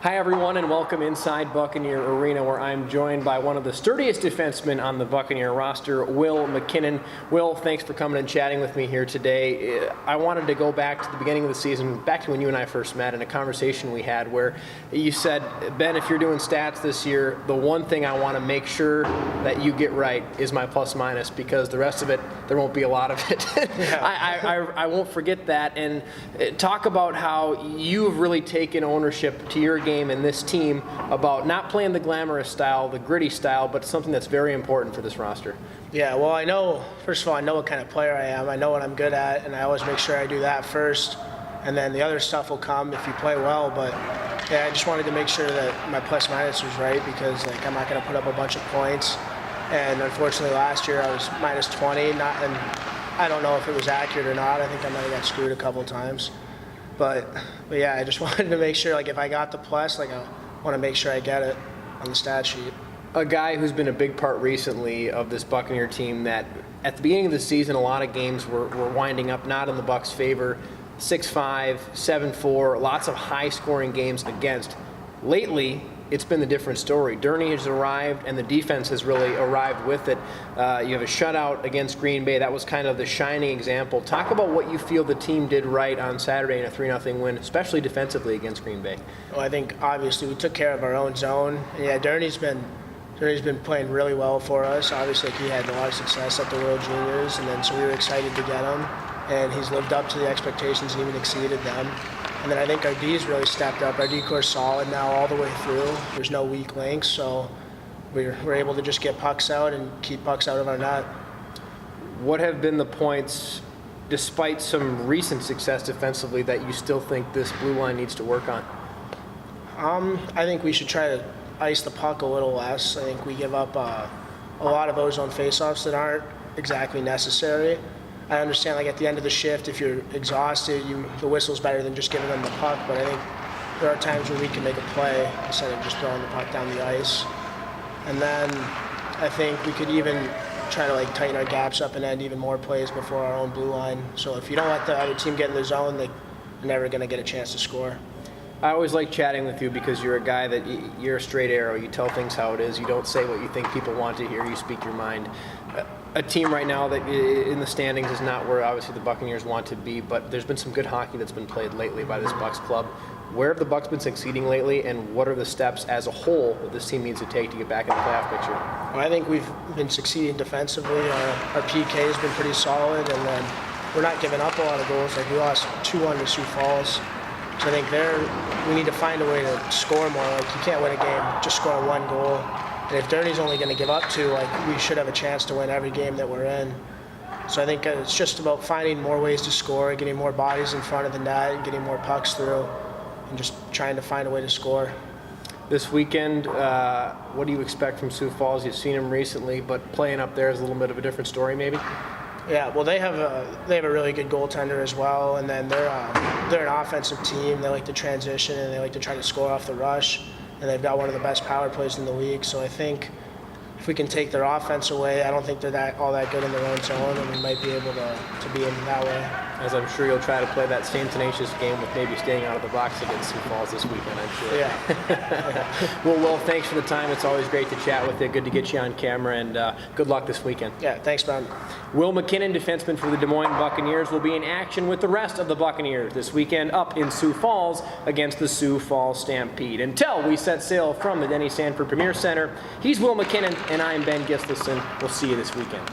Hi everyone and welcome inside Buccaneer Arena, where I'm joined by one of the sturdiest defensemen on the Buccaneer roster, Will MacKinnon. Will, thanks for coming and chatting with me here today. I wanted to go back to the beginning of the season, back to when you and I first met, in a conversation we had where you said, Ben, if you're doing stats this year, the one thing I want to make sure that you get right is my plus minus, because the rest of it, there won't be a lot of it. I won't forget that. And talk about how you've really taken ownership to your game and this team about not playing the glamorous style, the gritty style, but something that's very important for this roster. Yeah, well, I know, first of all, I know what kind of player I am. I know what I'm good at, and I always make sure I do that first, and then the other stuff will come if you play well. But yeah, I just wanted to make sure that my plus minus was right, because I'm not going to put up a bunch of points. And unfortunately, last year I was minus 20, and I don't know if it was accurate or not. I think I might have got screwed a couple times. But yeah, I just wanted to make sure, if I got the plus, I want to make sure I get it on the stat sheet. A guy who's been a big part recently of this Buccaneer team that at the beginning of the season, a lot of games were winding up not in the Bucs' favor, 6-5, 7-4, lots of high-scoring games against. Lately, it's been the different story. Durney has arrived, and the defense has really arrived with it. You have a shutout against Green Bay. That was kind of the shining example. Talk about what you feel the team did right on Saturday in a 3-0 win, especially defensively against Green Bay. Well, I think obviously we took care of our own zone. And yeah, Durney's been playing really well for us. Obviously, he had a lot of success at the World Juniors, and then so we were excited to get him. And he's lived up to the expectations and even exceeded them. And then I think our D's really stepped up. Our D-core's solid now all the way through. There's no weak links, so we're able to just get pucks out and keep pucks out of our net. What have been the points, despite some recent success defensively, that you still think this blue line needs to work on? I think we should try to ice the puck a little less. I think we give up a lot of ozone faceoffs that aren't exactly necessary. I understand, at the end of the shift, if you're exhausted, the whistle's better than just giving them the puck, but I think there are times where we can make a play instead of just throwing the puck down the ice. And then I think we could even try to tighten our gaps up and end even more plays before our own blue line. So if you don't let the other team get in the zone, they're never going to get a chance to score. I always like chatting with you because you're a guy that you're a straight arrow. You tell things how it is. You don't say what you think people want to hear. You speak your mind. A team right now that in the standings is not where obviously the Buccaneers want to be, but there's been some good hockey that's been played lately by this Bucs club. Where have the Bucs been succeeding lately, and what are the steps as a whole that this team needs to take to get back in the playoff picture? Well, I think we've been succeeding defensively. Our PK has been pretty solid, and then we're not giving up a lot of goals. We lost 2-1 to Sioux Falls. So I think we need to find a way to score more. You can't win a game just scoring one goal. And if Durney's only going to give up two, we should have a chance to win every game that we're in. So I think it's just about finding more ways to score, getting more bodies in front of the net, and getting more pucks through, and just trying to find a way to score. This weekend, what do you expect from Sioux Falls? You've seen them recently, but playing up there is a little bit of a different story, maybe? Yeah, well, they have a really good goaltender as well, and then they're an offensive team. They like to transition, and they like to try to score off the rush, and they've got one of the best power plays in the league. So I think if we can take their offense away, I don't think they're all that good in their own zone, and we might be able to be in that way. As I'm sure you'll try to play that same tenacious game with maybe staying out of the box against Sioux Falls this weekend, I'm sure. Yeah. Well, Will, thanks for the time. It's always great to chat with you. Good to get you on camera, and good luck this weekend. Yeah, thanks, Ben. Will MacKinnon, defenseman for the Des Moines Buccaneers, will be in action with the rest of the Buccaneers this weekend up in Sioux Falls against the Sioux Falls Stampede. Until we set sail from the Denny Sanford Premier Center, he's Will MacKinnon, and I'm Ben Gislason. We'll see you this weekend.